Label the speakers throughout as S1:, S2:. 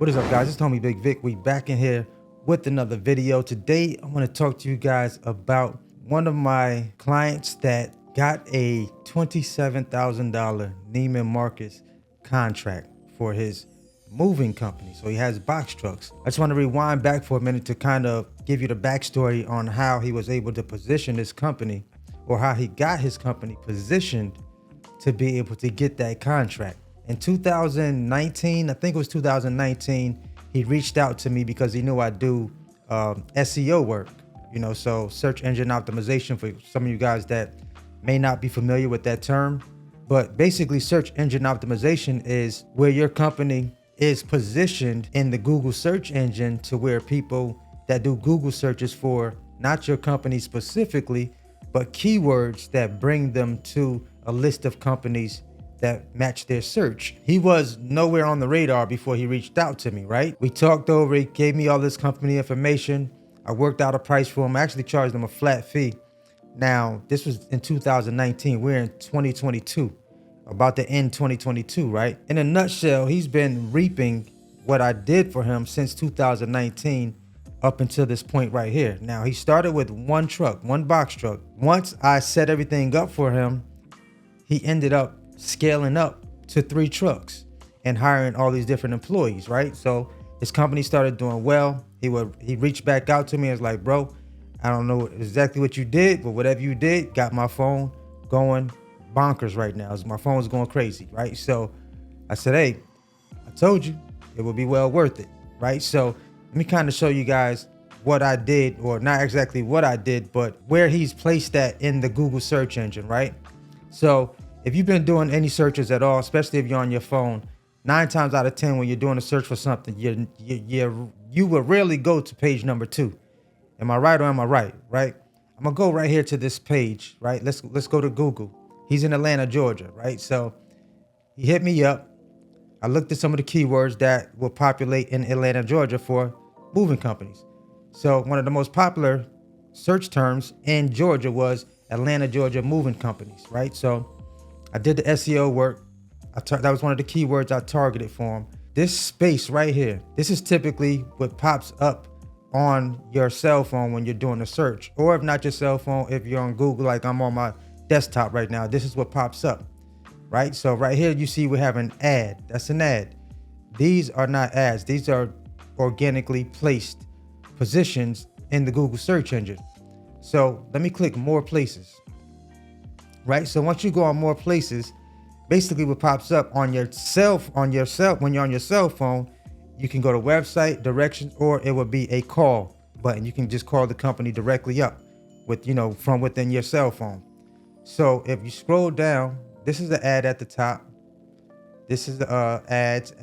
S1: What is up, guys? It's homie Bigg Vic. We back in here with another video. Today, I want to talk to you guys about one of my clients that got a $27,000 Neiman Marcus contract for his moving company. So he has box trucks. I just want to rewind back for a minute to kind of give you the backstory on how he was able to position this company, or how he got his company positioned to be able to get that contract. In 2019, I think it was 2019, he reached out to me because he knew I do SEO work, so search engine optimization, for some of you guys that may not be familiar with that term. But basically, search engine optimization is where your company is positioned in the Google search engine to where people that do Google searches for not your company specifically, but keywords that bring them to a list of companies that match their search. He was nowhere on the radar before he reached out to me, right? We talked over, he gave me all this company information. I worked out a price for him. I actually charged him a flat fee. Now, this was in 2019. We're in 2022, about to end 2022, right? In a nutshell, he's been reaping what I did for him since 2019 up until this point right here. Now, he started with one truck, one box truck. Once I set everything up for him, he ended up scaling up to 3 trucks and hiring all these different employees, right? So his company started doing well. He reached back out to me and was like, bro, I don't know exactly what you did, but whatever you did got my phone going bonkers right now. My phone's going crazy, right? So I said, hey, I told you it would be well worth it, right? So let me kind of show you guys what I did, or not exactly what I did, but where he's placed that in the Google search engine, right? So if you've been doing any searches at all, especially if you're on your phone, 9 times out of 10, when you're doing a search for something, you will rarely go to page number 2. Am I right or am I right? Right? I'm gonna go right here to this page, right? Let's go to Google. He's in Atlanta, Georgia, right? So he hit me up. I looked at some of the keywords that will populate in Atlanta, Georgia for moving companies. So one of the most popular search terms in Georgia was Atlanta, Georgia moving companies, right? So I did the SEO work. That was one of the keywords I targeted for him. This space right here, this is typically what pops up on your cell phone when you're doing a search, or if not your cell phone, if you're on Google, like I'm on my desktop right now, this is what pops up, right? So right here, you see we have an ad. That's an ad. These are not ads. These are organically placed positions in the Google search engine. So let me click more places. Right, so once you go on more places, basically what pops up on your when you're on your cell phone, you can go to website directions, or it will be a call button. You can just call the company directly up with, from within your cell phone. So if you scroll down, this is the ad at the top. This is the ads,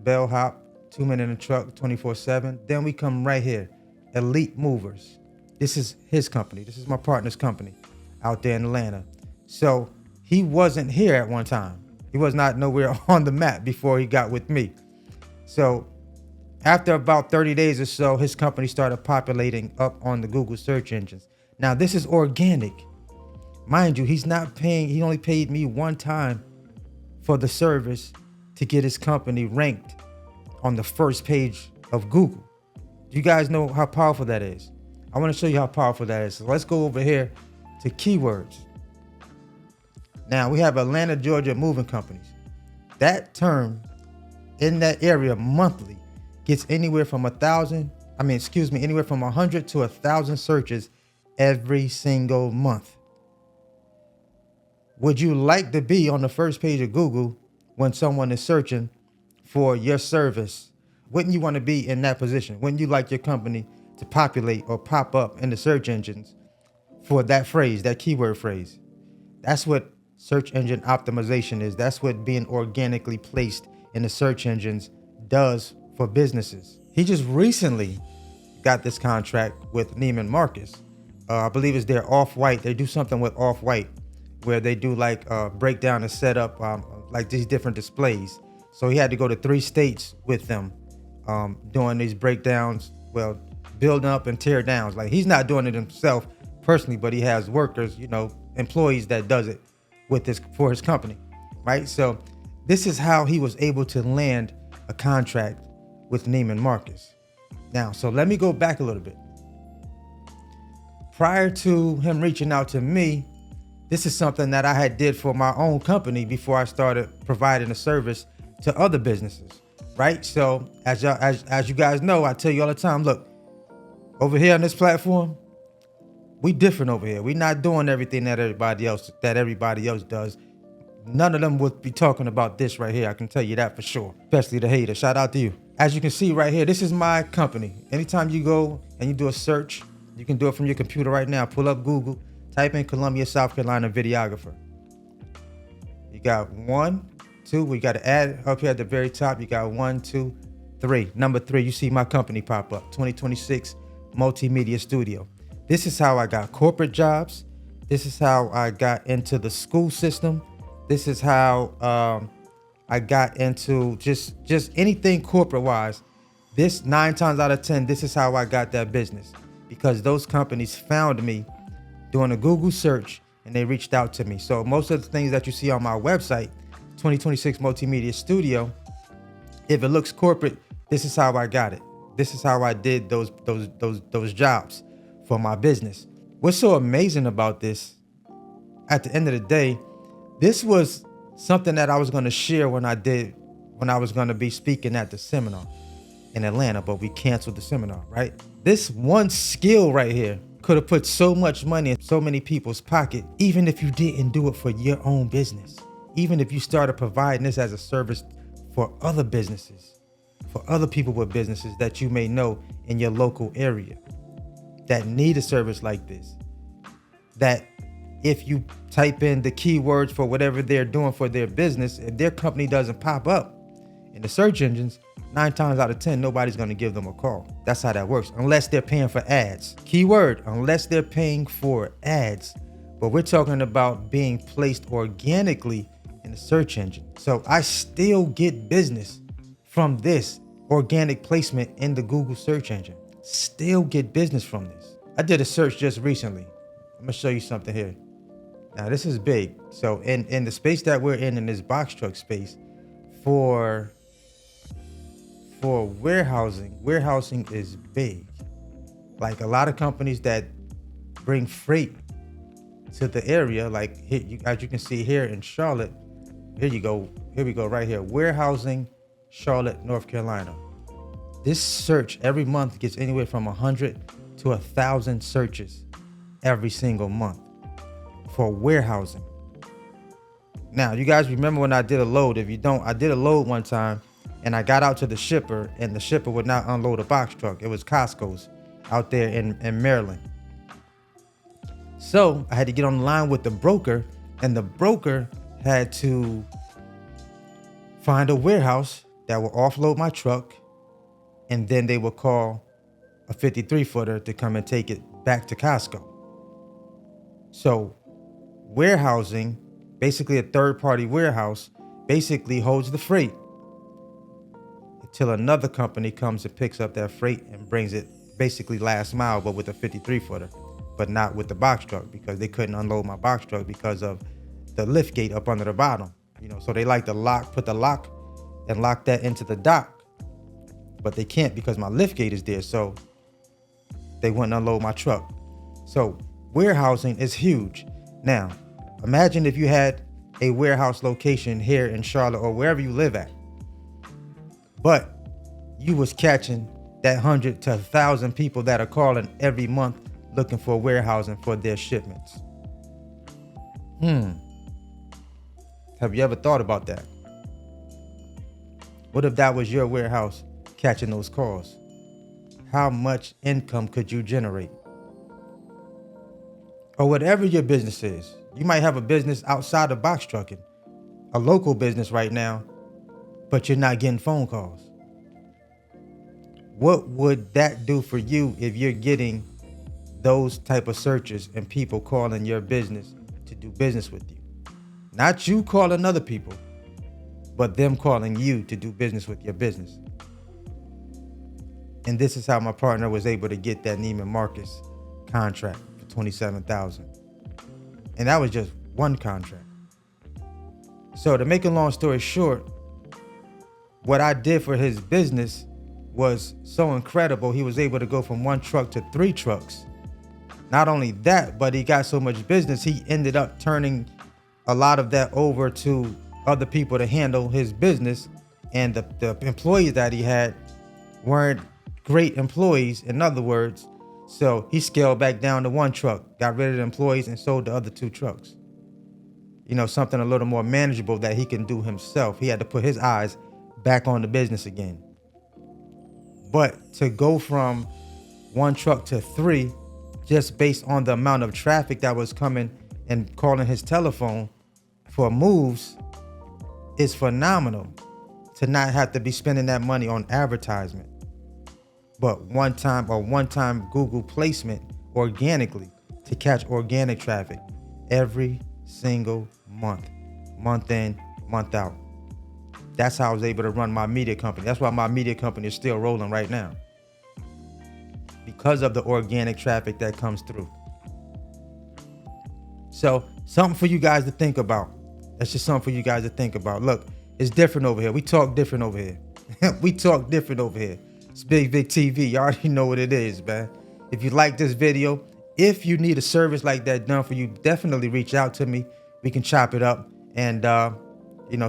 S1: bellhop, 2 Men in a Truck, 24/7. Then we come right here, Elite Movers. This is his company. This is my partner's company out there in Atlanta. So he wasn't here at one time. He was not nowhere on the map before he got with me. So after about 30 days or so, his company started populating up on the Google search engines. Now this is organic. Mind you, he's not paying, he only paid me one time for the service to get his company ranked on the first page of Google. Do you guys know how powerful that is? I want to show you how powerful that is. So let's go over here to keywords. Now we have Atlanta, Georgia moving companies. That term in that area monthly gets anywhere from 100 to 1,000 searches every single month. Would you like to be on the first page of Google when someone is searching for your service? Wouldn't you want to be in that position? Wouldn't you like your company to populate or pop up in the search engines for that phrase, that keyword phrase? That's what search engine optimization is. That's what being organically placed in the search engines does for businesses. He just recently got this contract with Neiman Marcus. I believe it's their Off-White. They do something with Off-White where they do like breakdown and set up like these different displays. So he had to go to 3 states with them doing these breakdowns, building up and tear downs. Like, he's not doing it himself personally, but he has workers, employees that does it for his company, right? So this is how he was able to land a contract with Neiman Marcus. Now, so let me go back a little bit. Prior to him reaching out to me, this is something that I had did for my own company before I started providing a service to other businesses, right? So as you guys know, I tell you all the time, look, over here on this platform, we different over here. We're not doing everything that everybody else does. None of them would be talking about this right here. I can tell you that for sure, especially the haters. Shout out to you. As you can see right here, this is my company. Anytime you go and you do a search, you can do it from your computer right now. Pull up Google, type in Columbia, South Carolina videographer. You got 1, 2, we got to add up here at the very top. You got 1, 2, 3. Number 3, you see my company pop up, 2026 Multimedia Studio. This is how I got corporate jobs. This is how I got into the school system. This is how I got into just anything corporate wise. This 9 times out of 10, this is how I got that business, because those companies found me doing a Google search and they reached out to me. So most of the things that you see on my website, 2026 Multimedia Studio, if it looks corporate, this is how I got it. This is how I did those jobs for my business. What's so amazing about this, at the end of the day, this was something that I was going to share when I was going to be speaking at the seminar in Atlanta, but we canceled the seminar, right? This one skill right here could have put so much money in so many people's pocket, even if you didn't do it for your own business. Even if you started providing this as a service for other businesses, for other people with businesses that you may know in your local area that need a service like this, that if you type in the keywords for whatever they're doing for their business, if their company doesn't pop up in the search engines, 9 times out of 10, nobody's going to give them a call. That's how that works, unless they're paying for ads. Keyword, unless they're paying for ads. But we're talking about being placed organically in the search engine. So I still get business from this organic placement in the Google search engine. Still get business from this. I did a search just recently. I'm gonna show you something here. Now this is big. So in the space that we're in this box truck space, for warehousing is big. Like a lot of companies that bring freight to the area, like here, as you can see here in Charlotte, here we go right here, warehousing, Charlotte, North Carolina. This search every month gets anywhere from 100 to 1,000 searches every single month for warehousing. Now, you guys remember when I did a load? If you don't, I did a load one time and I got out to the shipper and the shipper would not unload a box truck. It was Costco's out there in Maryland. So I had to get on the line with the broker, and the broker had to find a warehouse that will offload my truck, and then they will call a 53-footer to come and take it back to Costco. So warehousing, basically a third-party warehouse, basically holds the freight until another company comes and picks up that freight and brings it basically last mile, but with a 53-footer, but not with the box truck, because they couldn't unload my box truck because of the lift gate up under the bottom. So they like to put the lock and lock that into the dock, but they can't because my lift gate is there, so they wouldn't unload my truck. So warehousing is huge. Now, imagine if you had a warehouse location here in Charlotte or wherever you live at, but you was catching that 100 to 1,000 people that are calling every month looking for warehousing for their shipments. Have you ever thought about that? What if that was your warehouse catching those calls? How much income could you generate? Or whatever your business is. You might have a business outside of box trucking, a local business right now, but you're not getting phone calls. What would that do for you if you're getting those type of searches and people calling your business to do business with you? Not you calling other people, but them calling you to do business with your business. And this is how my partner was able to get that Neiman Marcus contract for $27,000. And that was just one contract. So to make a long story short, what I did for his business was so incredible. He was able to go from 1 truck to 3 trucks. Not only that, but he got so much business, he ended up turning a lot of that over to other people to handle his business. And the employees that he had weren't great employees, in other words. So he scaled back down to 1 truck, got rid of the employees, and sold the other 2 trucks. You know, something a little more manageable that he can do himself. He had to put his eyes back on the business again. But to go from 1 truck to 3, just based on the amount of traffic that was coming and calling his telephone for moves, is phenomenal. To not have to be spending that money on advertisement, but one-time Google placement organically to catch organic traffic every single month in, month out. That's how I was able to run my media company. That's why my media company is still rolling right now, because of the organic traffic that comes through. So something for you guys to think about. That's just something for you guys to think about. Look, it's different over here. We talk different over here. We talk different over here. It's Bigg Vic TV. You already know what it is, man. If you like this video, if you need a service like that done for you, definitely reach out to me. We can chop it up and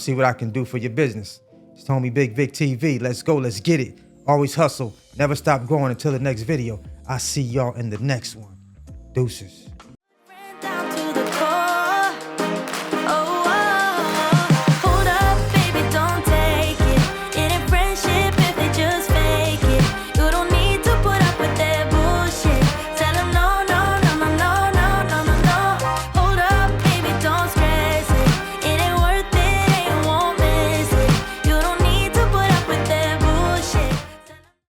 S1: see what I can do for your business. It's homie Bigg Vic TV. Let's go. Let's get it. Always hustle. Never stop growing until the next video. I'll see y'all in the next one. Deuces.